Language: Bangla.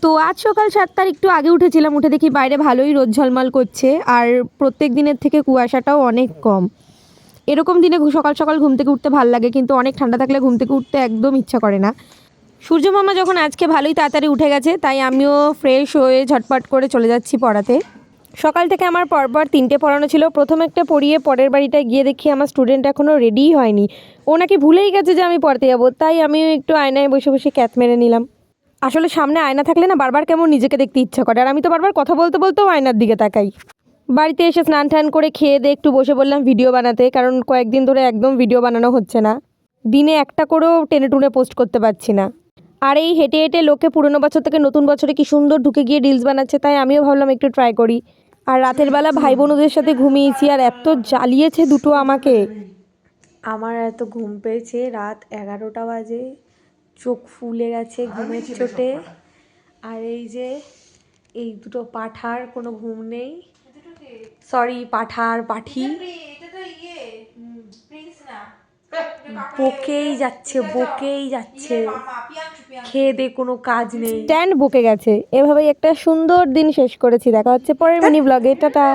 তো আজ সকাল 7টার একটু আগে উঠেছিলাম, উঠে দেখি বাইরে ভালোই রোদ ঝলমল করছে, আর প্রত্যেক দিনের থেকে কুয়াশাটাও অনেক কম। এরকম দিনে সকাল সকাল ঘুম থেকে উঠতে ভালো লাগে, কিন্তু অনেক ঠান্ডা থাকলে ঘুম থেকে উঠতে একদম ইচ্ছা করে না। সূর্য মামা যখন আজকে ভালোই তাড়াতাড়ি উঠে গেছে, তাই আমিও ফ্রেশ হয়ে ঝটপট করে চলে যাচ্ছি পড়াতে। সকাল থেকে আমার পরপর 3টে পড়ানো ছিল। প্রথম একটা পড়িয়ে পরের বাড়িটায় গিয়ে দেখি আমার স্টুডেন্ট এখনও রেডিই হয়নি। ও নাকি ভুলেই গেছে যে আমি পড়াতে যাবো, তাই আমিও একটু আয়নায় বসে বসে ক্যাত মেরে নিলাম। আসলে সামনে আয়না থাকলে না বারবার কেমন নিজেকে দেখতে ইচ্ছা করে, আর আমি তো বারবার কথা বলতে বলতেও আয়নার দিকে তাকাই। বাড়িতে এসে স্নান টান করে খেয়ে দিয়ে একটু বসে বললাম ভিডিও বানাতে, কারণ কয়েকদিন ধরে একদম ভিডিও বানানো হচ্ছে না। দিনে একটা করেও টেনে টুনে পোস্ট করতে পারছি না। আর এই হেঁটে হেঁটে লোকে পুরনো বছর থেকে নতুন বছরে কি সুন্দর ঢুকে গিয়ে রিলস বানাচ্ছে, তাই আমিও ভাবলাম একটু ট্রাই করি। আর রাতের বেলা ভাই বোনদের সাথে ঘুমিয়েছি, আর এত জ্বালিয়েছে দুটো আমাকে। আমার এত ঘুম পেয়েছে, রাত 11টা বাজে, চোখ ফুলে গেছে ঘুমের চোটে। আর এই যে এই দুটো পাঠার কোনো ঘুম নেই, সরি পাঠার পাঠি বকেই যাচ্ছে, খেয়ে দে কোনো কাজ নেই। স্ট্যান্ড বকে গেছে। এভাবেই একটা সুন্দর দিন শেষ করেছি। দেখা হচ্ছে পরের মিনি ব্লগে। টাটা।